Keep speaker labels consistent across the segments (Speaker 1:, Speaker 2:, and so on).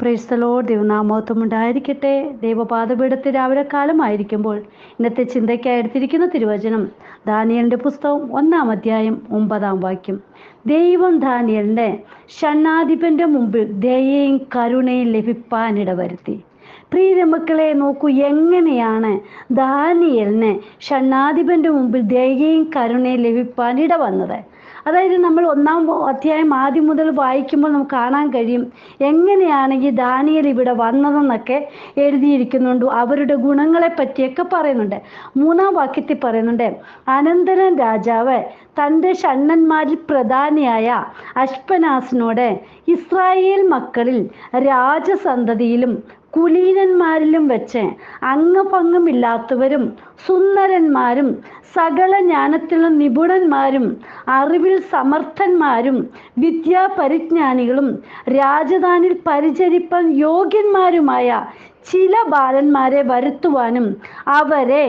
Speaker 1: Praise the Lord. ദൈവനാമമഹത്വം ഉണ്ടായിരിക്കട്ടെ. ദൈവപാദപീഠത്തിൽ രാവിലെ കാലമായിരിക്കുമ്പോൾ ഇന്നത്തെ ചിന്തയ്ക്കായി എടുത്തിരിക്കുന്ന തിരുവചനം ദാനിയേലിൻ്റെ പുസ്തകം 1-ാം അധ്യായം 9-ാം വാക്യം. ദൈവം ദാനിയേലിനെ ഷണ്ഡാധിപൻ്റെ മുമ്പിൽ ദയയും കരുണയും ലഭിപ്പാനിടവരുത്തി. പ്രിയ മക്കളെ, നോക്കൂ എങ്ങനെയാണ് ദാനിയേലിനെ ഷണ്ഡാധിപൻ്റെ മുമ്പിൽ ദയയും കരുണയും ലഭിപ്പാനിട വന്നത്. അതായത് നമ്മൾ 1-ാം അധ്യായം ആദ്യം മുതൽ വായിക്കുമ്പോൾ നമുക്ക് കാണാൻ കഴിയും എങ്ങനെയാണ് ഈ ദാനിയേൽ ഇവിടെ വന്നതെന്നൊക്കെ എഴുതിയിരിക്കുന്നുണ്ട്. അവരുടെ ഗുണങ്ങളെ പറ്റിയൊക്കെ പറയുന്നുണ്ട്. 3-ാം വാക്യത്തിൽ പറയുന്നുണ്ട്, അനന്തരം രാജാവ് തൻ്റെ ഷണ്ഡന്മാരിൽ പ്രധാനിയായ അശ്പനാസിനോട് ഇസ്രായേൽ മക്കളിൽ രാജസന്തതിയിലും കുലീനന്മാരിലും വെച്ച് അംഗഭംഗമില്ലാത്തവരും സുന്ദരന്മാരും സകല ജ്ഞാനത്തിലും നിപുണന്മാരും അറിവിൽ സമർത്ഥന്മാരും വിദ്യാപരിജ്ഞാനികളും രാജധാനിൽ പരിചരിപ്പാൻ യോഗ്യന്മാരുമായ ചില ബാലന്മാരെ വരുത്തുവാനും അവരെ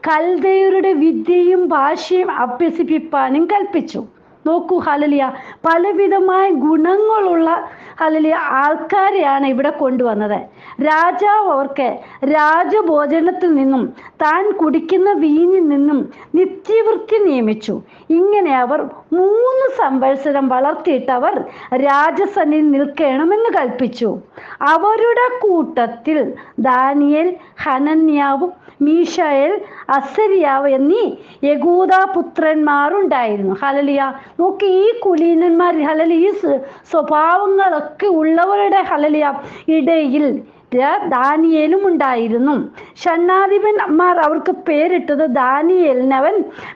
Speaker 1: കൽദയരുടെ വിദ്യയും ഭാഷയും അഭ്യസിപ്പിപ്പാനും കൽപ്പിച്ചു. നോക്കൂ, ഹല്ലേലൂയ, പലവിധമായ ഗുണങ്ങളുള്ള ഹല്ലേലൂയ ആൾക്കാരെയാണ് ഇവിടെ കൊണ്ടുവന്നത്. രാജാവ് അവർക്ക് രാജഭോജനത്തിൽ നിന്നും താൻ കുടിക്കുന്ന വീഞ്ഞിൽ നിന്നും നിത്യവൃത്തി നിയമിച്ചു. ഇങ്ങനെ അവർ 3 സംവത്സരം വളർത്തിയിട്ടവർ രാജസന്നിധിയിൽ നിൽക്കണമെന്ന് കൽപ്പിച്ചു. അവരുടെ കൂട്ടത്തിൽ ദാനിയേൽ, ഹനന്യാവും മീശായേൽ, അസര്യാവ് എന്നീ യഹൂദാപുത്രന്മാരുണ്ടായിരുന്നു. ഹല്ലേലൂയ, നോക്കി ഈ കുലീനന്മാർ ഹല്ലേലൂയ ഈ സ്വഭാവങ്ങളൊക്കെ ഉള്ളവരുടെ ഹല്ലേലൂയ ഇടയിൽ ദാനിയേലും ഉണ്ടായിരുന്നു. ഷണ്ഡാധിപന്മാർ അവർക്ക് പേരിട്ടത് ദാനിയേലിനവൻ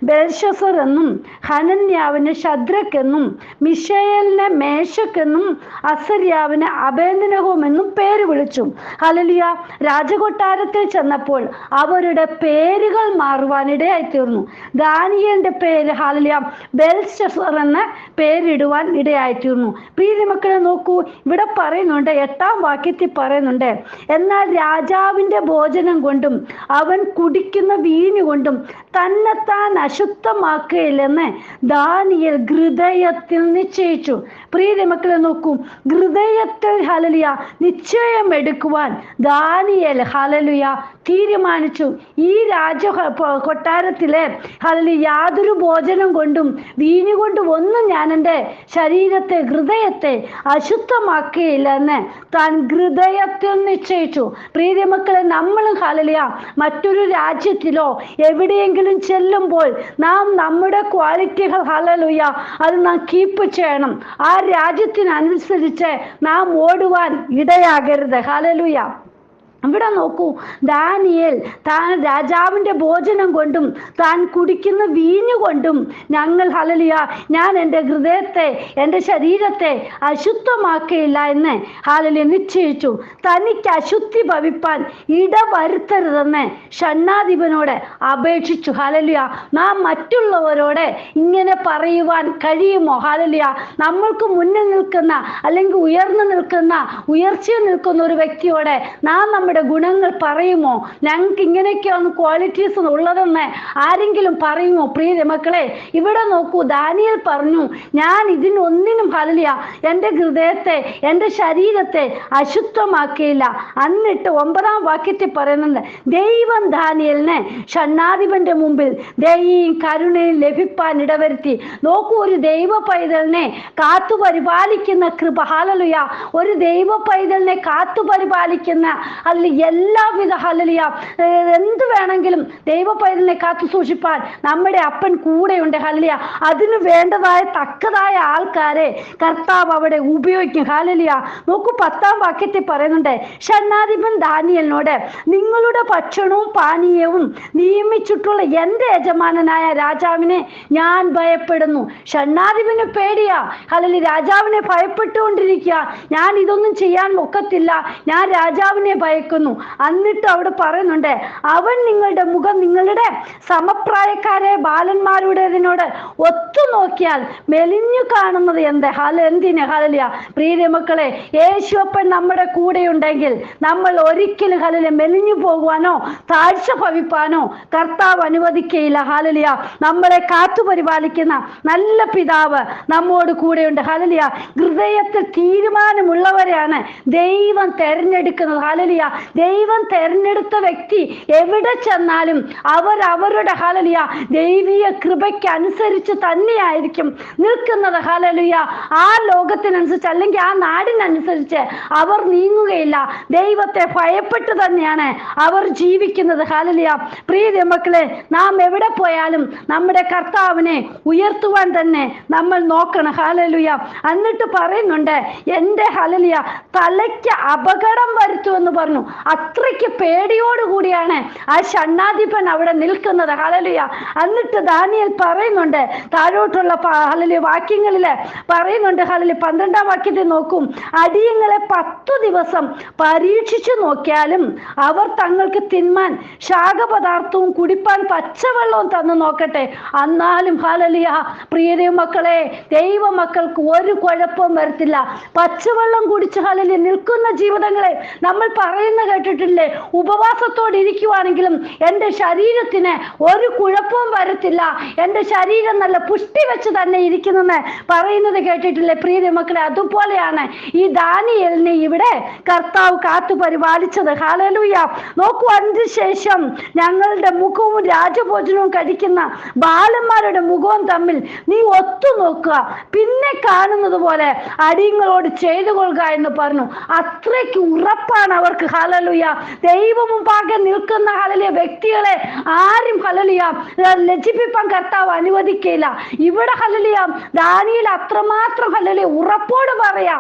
Speaker 1: ബെൽഷസർ എന്നും ഹനന്യാവിന് ശദ്രക് എന്നും മിശായേലിനെ മേശക് എന്നും അസര്യാവിന് അബേദ്നെഗോ എന്നും പേര് വിളിച്ചു. ഹല്ലേലൂയ, രാജകൊട്ടാരത്തിൽ ചെന്നപ്പോൾ അവരുടെ പേരുകൾ മാറുവാനിടയായി തീർന്നു. ദാനിയേലിന്റെ പേര് ഹല്ലേലൂയ ബെൽഷസർ എന്ന പേരിടുവാൻ ഇടയായി തീർന്നു. പ്രിയ മക്കളെ, നോക്കൂ, ഇവിടെ പറയുന്നുണ്ട് 8-ാം വാക്യത്തിൽ പറയുന്നുണ്ട്, എന്നാൽ രാജാവിൻ്റെ ഭോജനം കൊണ്ടും അവൻ കുടിക്കുന്ന വീഞ്ഞു കൊണ്ടും തന്നെത്താൻ അശുദ്ധമാക്കുകയില്ലെന്ന് ദാനിയേൽ ഹൃദയത്തിൽ നിശ്ചയിച്ചു. പ്രിയ മക്കളെ, നോക്കൂ, ഹൃദയത്തിൽ ഹല്ലേലൂയ നിശ്ചയം എടുക്കുവാൻ ദാനിയേൽ ഹല്ലേലൂയ തീരുമാനിച്ചു. ഈ കൊട്ടാരത്തിലെ ഹല്ലേലൂയ യാതൊരു ഭോജനം കൊണ്ടും വീഞ്ഞു കൊണ്ടും ഒന്നും ഞാൻ എൻ്റെ ശരീരത്തെ ഹൃദയത്തെ അശുദ്ധമാക്കുകയില്ല എന്ന് താൻ ഹൃദയത്തിൽ നിശ്ചയിച്ചു. പ്രിയ മക്കളെ, നമ്മളും ഹല്ലേലൂയ മറ്റൊരു രാജ്യത്തിലോ എവിടെയെങ്കിലും ചെല്ലുമ്പോൾ നാം നമ്മുടെ ക്വാളിറ്റികൾ ഹല്ലേലൂയ അത് നാം കീപ്പ് ചെയ്യണം. ആ രാജ്യത്തിനനുസരിച്ച് നാം ഓടുവാൻ ഇടയാകരുത്. ഹല്ലേലൂയ. ഇവിടെ നോക്കൂ, ദാനിയേൽ താൻ രാജാവിൻ്റെ ഭോജനം കൊണ്ടും താൻ കുടിക്കുന്ന വീഞ്ഞു കൊണ്ടും ഹല്ലേലൂയ ഞാൻ എൻ്റെ ഹൃദയത്തെ എൻ്റെ ശരീരത്തെ അശുദ്ധമാക്കുകയില്ല എന്ന് ഹല്ലേലൂയ നിശ്ചയിച്ചു. തനിക്ക് അശുദ്ധി ഭവിപ്പാൻ ഇടവരുത്തരുതെന്ന് ഷണ്ഡാധിപനോട് അപേക്ഷിച്ചു. ഹല്ലേലൂയ, നാം മറ്റുള്ളവരോട് ഇങ്ങനെ പറയുവാൻ കഴിയുമോ? ഹല്ലേലൂയ, നമ്മൾക്ക് മുന്നിൽ നിൽക്കുന്ന അല്ലെങ്കിൽ ഉയർന്നു നിൽക്കുന്ന ഉയർച്ചയിൽ നിൽക്കുന്ന ഒരു വ്യക്തിയോട് നാം നമ്മുടെ ഗുണങ്ങൾ പറയുമോ? ഞങ്ങൾക്ക് ഇങ്ങനെയൊക്കെയാണ് ക്വാളിറ്റീസ് ഉള്ളതെന്ന് ആരെങ്കിലും പറയുമോ? പ്രിയ മക്കളെ, ഇവിടെ നോക്കൂ, ദാനിയേൽ പറഞ്ഞു, ഞാൻ ഇതിനൊന്നിനും ഹല്ലേലൂയ എൻ്റെ ഹൃദയത്തെ എൻ്റെ ശരീരത്തെ അശുദ്ധമാക്കിയില്ല. എന്നിട്ട് 9-ാം വാക്യത്തിൽ പറയുന്നുണ്ട്, ദൈവം ദാനിയേലിനെ ഷണ്ഡാധിപന്റെ മുമ്പിൽ ദയയും കരുണയും ലഭിപ്പാൻ ഇടവരുത്തി. നോക്കൂ, ഒരു ദൈവ പൈതലിനെ കാത്തു പരിപാലിക്കുന്ന കൃപ, ഹല്ലേലൂയ, ഒരു ദൈവ പൈതലിനെ കാത്തു പരിപാലിക്കുന്ന എല്ലാവിധ ഹല്ലേലൂയ എന്ത് വേണമെങ്കിലും ദൈവ പൈതലിനെ കാത്തു സൂക്ഷിപ്പാൻ നമ്മുടെ അപ്പൻ കൂടെയുണ്ട്. ഹല്ലേലൂയ, അതിന് വേണ്ടതായ തക്കതായ ആൾക്കാരെ കർത്താവ് അവിടെ ഉപയോഗിക്കും. ഹല്ലേലൂയ, നോക്കൂ, 10-ാം വാക്യത്തിൽ പറയുന്നുണ്ട്, ഷണ്ഡാധിപൻ ദാനിയേലിനോട് നിങ്ങളുടെ ഭക്ഷണവും പാനീയവും നിയമിച്ചിട്ടുള്ള എൻ്റെ യജമാനനായ രാജാവിനെ ഞാൻ ഭയപ്പെടുന്നു. ഷണ്ഡാധിപന് പേടിയാ. ഹല്ലേലൂയ, രാജാവിനെ ഭയപ്പെട്ടുകൊണ്ടിരിക്കുക. ഞാൻ ഇതൊന്നും ചെയ്യാൻ ഒക്കത്തില്ല, ഞാൻ രാജാവിനെ ഭയക്കും. വെക്കുന്നു. എന്നിട്ട് അവിടെ പറയുന്നുണ്ട്, അവൻ നിങ്ങളുടെ മുഖം നിങ്ങളുടെ സമപ്രായക്കാരെ ബാലന്മാരുടേതിനോട് ഒത്തു നോക്കിയാൽ മെലിഞ്ഞു കാണുന്നത് എന്തിന്? ഹല്ലേലൂയ. പ്രിയ മക്കളെ, യേശുവപ്പൻ നമ്മുടെ കൂടെ ഉണ്ടെങ്കിൽ നമ്മൾ ഒരിക്കലും ഹല്ലേലൂയ മെലിഞ്ഞു പോകുവാനോ താഴ്ച ഭവിപ്പാനോ കർത്താവ് അനുവദിക്കയില്ല. ഹല്ലേലൂയ. നമ്മളെ കാത്തുപരിപാലിക്കുന്ന നല്ല പിതാവ് നമ്മോട് കൂടെയുണ്ട്. ഹല്ലേലൂയ. ഹൃദയത്തിൽ തീരുമാനമുള്ളവരെയാണ് ദൈവം തെരഞ്ഞെടുക്കുന്നത്. ഹല്ലേലൂയ. ദൈവം തെരഞ്ഞെടുത്ത വ്യക്തി എവിടെ ചെന്നാലും അവരുടെ ഹല്ലേലൂയ ദൈവീയ കൃപയ്ക്ക് അനുസരിച്ച് തന്നെയായിരിക്കും നിൽക്കുന്നത്. ഹല്ലേലൂയ. ആ ലോകത്തിനനുസരിച്ച് അല്ലെങ്കിൽ ആ നാടിനനുസരിച്ച് അവർ നീങ്ങുകയില്ല. ദൈവത്തെ ഭയപ്പെട്ട് തന്നെയാണ് അവർ ജീവിക്കുന്നത്. ഹല്ലേലൂയ. പ്രിയ മക്കളെ, നാം എവിടെ പോയാലും നമ്മുടെ കർത്താവിനെ ഉയർത്തുവാൻ തന്നെ നമ്മൾ നോക്കണം. ഹല്ലേലൂയ. എന്നിട്ട് പറയുന്നുണ്ട്, എൻ്റെ ഹല്ലേലൂയ തലയ്ക്ക് അപകടം വരുത്തുമെന്ന് പറഞ്ഞു. അത്രയ്ക്ക് പേടിയോടുകൂടിയാണ് ആ ഷണ്ഡാധിപൻ അവിടെ നിൽക്കുന്നത്. ഹല്ലേലൂയ. എന്നിട്ട് ദാനിയേൽ പറയുന്നുണ്ട്, താഴോട്ടുള്ള ഹല്ലേലൂയ വാക്യങ്ങളിൽ പറയുന്നുണ്ട്. ഹല്ലേലൂയ 12-ാം വാക്യത്തിൽ നോക്കും, അടിയങ്ങളെ 10 ദിവസം പരീക്ഷിച്ചു നോക്കിയാലും അവർ തങ്ങൾക്ക് തിന്മാൻ ശാഖപദാർത്ഥവും കുടിപ്പാൻ പച്ചവെള്ളവും തന്നു നോക്കട്ടെ, എന്നാലും ഹല്ലേലൂയ പ്രിയ മക്കളെ, ദൈവമക്കൾക്ക് ഒരു കുഴപ്പവും വരത്തില്ല. പച്ചവെള്ളം കുടിച്ച് ഹല്ലേലൂയ നിൽക്കുന്ന ജീവിതങ്ങളെ നമ്മൾ പറയുന്ന കേട്ടിട്ടില്ലേ? ഉപവാസത്തോടെ ഇരിക്കുവാണെങ്കിലും എൻ്റെ ശരീരത്തിന് ഒരു കുഴപ്പവും വരത്തില്ല, എൻ്റെ ശരീരം നല്ല പുഷ്ടി വെച്ച് തന്നെ ഇരിക്കുന്നെന്ന് പറയുന്നത് കേട്ടിട്ടില്ലേ പ്രിയ മക്കളെ? അതുപോലെയാണ് ഈ ദാനിയേലിനെ ഇവിടെ കർത്താവ് കാത്തു പരിപാലിച്ചത്. ഹല്ലേലൂയ. നോക്കൂ, അതിനുശേഷം ഞങ്ങളുടെ മുഖവും രാജഭോജനവും കഴിക്കുന്ന ബാലന്മാരുടെ മുഖവും തമ്മിൽ നീ ഒത്തു നോക്കുക, പിന്നെ കാണുന്നത് പോലെ അടിയങ്ങളോട് ചെയ്തു കൊള്ളുക എന്ന് പറഞ്ഞു. അത്രയ്ക്ക് ഉറപ്പാണ് അവർക്ക്. ഹല്ലേലൂയ. ദൈവമുമ്പാകെ നിൽക്കുന്ന ഹല്ലേലൂയ വ്യക്തികളെ ആരും ഹല്ലേലൂയ ലജ്ജിപ്പിക്കാൻ കർത്താവ് അനുവദിക്കില്ല. ഇവിടെ ഹല്ലേലൂയ ദാനിയേൽ അത്രമാത്രം ഹല്ലേലൂയ ഉറപ്പോട് പറയാ,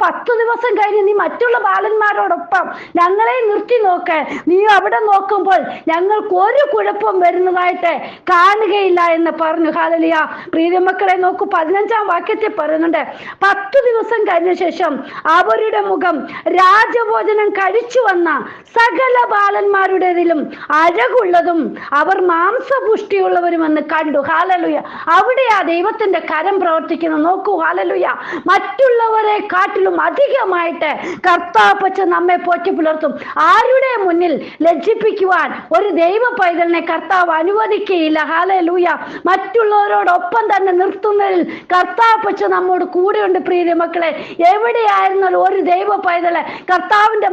Speaker 1: 10 ദിവസം കഴിഞ്ഞ് നീ മറ്റുള്ള ബാലന്മാരോടൊപ്പം ഞങ്ങളെ നിർത്തി നോക്ക്, നീ അവിടെ നോക്കുമ്പോൾ ഞങ്ങൾക്ക് ഒരു കുഴപ്പം വരുന്നതായിട്ട് കാണുകയില്ല എന്ന് പറഞ്ഞു. ഹല്ലേലൂയ. പ്രിയ മക്കളെ നോക്കൂ, 15-ാം വാക്യത്തിൽ പറയുന്നുണ്ട്, 10 ദിവസം കഴിഞ്ഞ ശേഷം അവരുടെ മുഖം രാജഭോജനം കഴിച്ചു വന്ന സകല ബാലന്മാരുടേതിലും അഴകുള്ളതും അവർ മാംസപുഷ്ടിയുള്ളവരുമെന്ന് കണ്ടു. ഹല്ലേലൂയ. അവിടെയാ ദൈവത്തിന്റെ കരം പ്രവർത്തിക്കുന്നത്. നോക്കൂ, ഹല്ലേലൂയ. മറ്റുള്ളവരെ കാട്ടിലും അധികമായിട്ട് കർത്താപ്പച്ച നമ്മെ പോറ്റി പുലർത്തും. ആരുടെ മുന്നിൽ ലജ്ജിപ്പിക്കുവാൻ ഒരു ദൈവ പൈതലിനെ കർത്താവ് അനുവദിക്കുകയില്ല. ഹല്ലേലൂയ. മറ്റുള്ളവരോടൊപ്പം തന്നെ നിർത്തുന്നതിൽ കർത്താപ്പച്ച നമ്മോട് കൂടെയുണ്ട്. പ്രിയ മക്കളെ, എവിടെയായിരുന്നാലും ഒരു ദൈവ പൈതല് കർത്താവിന്റെ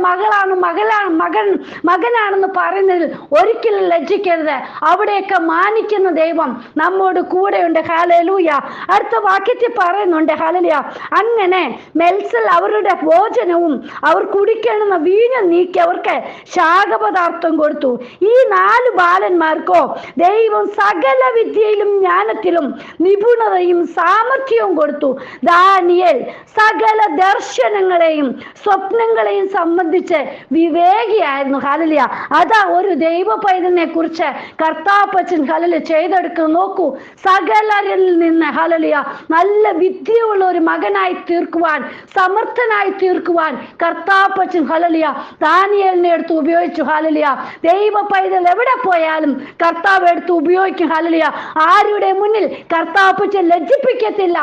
Speaker 1: മകനാണെന്ന് പറയുന്നതിൽ ഒരിക്കലും ലജ്ജിക്കരുത്. അവിടെയൊക്കെ മാനിക്കുന്ന ദൈവം നമ്മോട് കൂടെയുണ്ട്. ഹല്ലേലൂയ. അടുത്ത വാക്യത്തിൽ പറയുന്നുണ്ട്, ഹല്ലേലൂയ, അങ്ങനെ മെൽസൽ അവരുടെ ഭോജനവും അവർ കുടിക്കണമെന്ന വീഞ്ഞും നീക്കി അവർക്ക് ശാഖപദാർത്ഥം കൊടുത്തു. ഈ 4 ബാലന്മാർക്കോ ദൈവം സകല വിദ്യയിലും ജ്ഞാനത്തിലും നിപുണതയും സാമർഥ്യവും കൊടുത്തു. ദാനിയേൽ സകല ദർശനങ്ങളെയും സ്വപ്നങ്ങളെയും സംബന്ധിച്ച് വിവേകിയായിരുന്നു. ഹല്ലേലൂയ. അതാ ഒരു ദൈവ പൈതലിനെ കുറിച്ച് കർത്താപ്പച്ചൻ ഹല്ലേലൂയ ചെയ്തെടുക്കുന്നു. നോക്കൂ, സകലരിൽ നിന്ന് ഹല്ലേലൂയ നല്ല വിദ്യയുള്ള ഒരു മകനായി തീർക്കുവാൻ, സമർത്ഥനായി തീർക്കുവാൻ കർത്താപ്പച്ചൻ ഹല്ലേലൂയ ദാനിയേലിനെ എടുത്ത് ഉപയോഗിച്ചു. ഹല്ലേലൂയ. ദൈവ പൈതൽ എവിടെ പോയാലും കർത്താവ് എടുത്ത് ഉപയോഗിക്കും. ഹല്ലേലൂയ. ആരുടെ മുന്നിൽ കർത്താപ്പച്ചൻ ലജ്ജിപ്പിക്കത്തില്ല.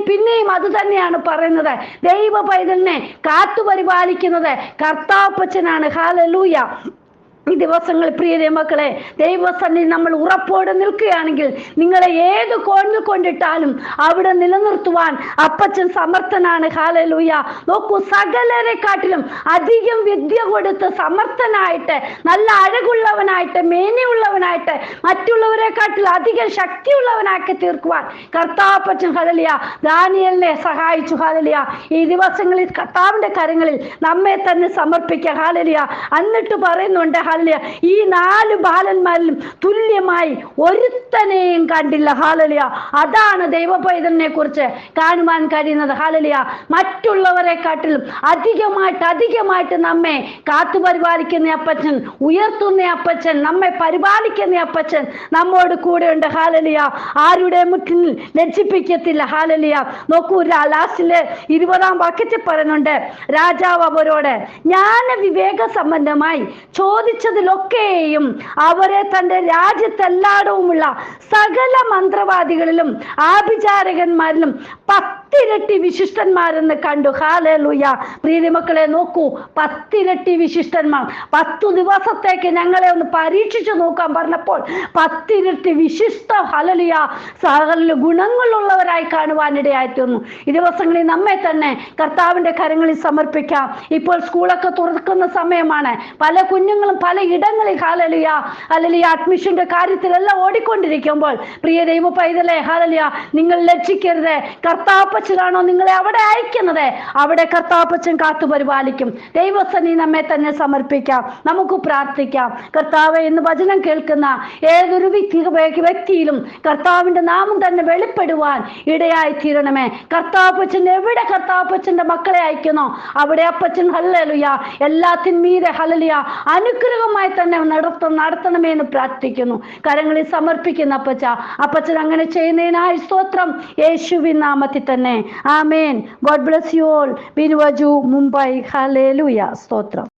Speaker 1: പിന്നെയും അത് തന്നെയാണ് പറയുന്നത്. ദൈവ പൈതലിനെ കാത്തുപരിപാലിക്കുന്നത് കർത്താപ്പച്ചനാണ്. ഹല്ലേലൂയ. ഈ ദിവസങ്ങൾ പ്രിയ മക്കളെ, ദൈവസന്നിധി നമ്മൾ ഉറപ്പോടെ നിൽക്കുകയാണെങ്കിൽ നിങ്ങളെ ഏത് കോണിൽ കൊണ്ടിട്ടാലും അവിടെ നിലനിർത്തുവാൻ അപ്പച്ചൻ സമർത്ഥനാണ്. ഹല്ലേലൂയ. നോക്കൂ, സകലരെക്കാട്ടിലും അധികം വിദ്യ കൊടുത്ത് സമർത്ഥനായിട്ട്, നല്ല അഴകുള്ളവനായിട്ട്, മേനിയുള്ളവനായിട്ട്, മറ്റുള്ളവരെക്കാട്ടിലും അധികം ശക്തിയുള്ളവനാക്കി തീർക്കുവാൻ കർത്താപ്പച്ചൻ ഹല്ലേലൂയ ദാനിയേലിനെ സഹായിച്ചു. ഹല്ലേലൂയ. ഈ ദിവസങ്ങളിൽ കർത്താവിന്റെ കരങ്ങളിൽ നമ്മെ തന്നെ സമർപ്പിക്കുക. ഹല്ലേലൂയ. എന്നിട്ട് പറയുന്നുണ്ട്, ഹാലലിയ ഈ 4 ബാലന്മാരിലും തുല്യമായി ഒരുത്തനെയും കണ്ടില്ല. ഹാലലിയ അതാണ് ദൈവ പൈതലിനെ കുറിച്ച് കാണുവാൻ കഴിയുന്നത്. ഹാലലിയ മറ്റുള്ളവരെക്കാട്ടിലും അധികമായിട്ട് നമ്മെ കാത്തു പരിപാലിക്കുന്ന അപ്പച്ചൻ, ഉയർത്തുന്ന അപ്പച്ചൻ, നമ്മെ പരിപാലിക്കുന്ന അപ്പച്ചൻ നമ്മോട് കൂടെ ഉണ്ട്. ഹാലലിയ ആരുടെ മുന്നിൽ ലജ്ജിപ്പിക്കത്തില്ല. ഹാലലിയ നോക്കൂ, ലാസ്റ്റില് 20-ാം വാക്യത്തിൽ പറയുന്നുണ്ട്, രാജാവ് അവരോട് വിവേക സംബന്ധമായി ചോദിച്ചതിലൊക്കെയും അവരെ തന്റെ രാജ്യത്തെല്ലായിടവുമുള്ള സകല മന്ത്രവാദികളിലും ആഭിചാരകന്മാരിലും 10 ഇരട്ടി വിശിഷ്ടന്മാരെന്ന് കണ്ടു. ഹാലേലൂയ. പ്രിയ മക്കളെ നോക്കൂ, 10 ഇരട്ടി വിശിഷ്ടന്മാർ. 10 ദിവസത്തേക്ക് ഞങ്ങളെ ഒന്ന് പരീക്ഷിച്ചു നോക്കാൻ പറഞ്ഞപ്പോൾ 10 ഇരട്ടി വിശിഷ്ട ഹല്ലേലൂയ സകല ഗുണങ്ങളുള്ളവരായി കാണുവാനിടയായിത്തീർന്നു. ഈ ദിവസങ്ങളിൽ നമ്മെ തന്നെ കർത്താവിന്റെ കരങ്ങളിൽ സമർപ്പിക്കാം. ഇപ്പോൾ സ്കൂളൊക്കെ തുറക്കുന്ന സമയമാണ്. പല കുഞ്ഞുങ്ങളും പല ഇടങ്ങളിൽ ഹല്ലേലൂയ അഡ്മിഷന്റെ കാര്യത്തിലെല്ലാം ഓടിക്കൊണ്ടിരിക്കുമ്പോൾ പ്രിയ ദൈവ പൈതലേ ഹല്ലേലൂയ നിങ്ങൾ ലജ്ജിക്കരുത്. കർത്താപ്പച്ചനാണോ നിങ്ങളെ അവിടെ അയക്കുന്നത്, അവിടെ കർത്താപ്പച്ചൻ കാത്തു പരിപാലിക്കും. ദൈവസന്നി നമ്മെ തന്നെ സമർപ്പിക്കാം. നമുക്ക് പ്രാർത്ഥിക്കാം. കർത്താവെ, ഇന്ന് വചനം കേൾക്കുന്ന ഏതൊരു വ്യക്തിയിലും കർത്താവിന്റെ നാമം തന്നെ വെളിപ്പെടുവാൻ ഇടയായി തീരണമേ. കർത്താപ്പച്ചൻ എവിടെ കർത്താപ്പച്ചന്റെ മക്കളെ അയക്കുന്നോ അവിടെ അപ്പച്ചൻ ഹല്ലേലൂയ എല്ലാത്തിന്മീതെ ഹല്ലേലൂയ അനുഗ്രഹമായി തന്നെ നടത്തണമേ എന്ന് പ്രാർത്ഥിക്കുന്നു. കരങ്ങളിൽ സമർപ്പിക്കുന്ന അപ്പച്ചൻ അങ്ങനെ ചെയ്യുന്നതിനായി സ്തോത്രം, യേശുവിൻ നാമത്തിൽ തന്നെ. ആമേൻ. God bless you all. ബിനുവജു, മുംബൈ. ഹല്ലേലൂയ. സ്തോത്രം.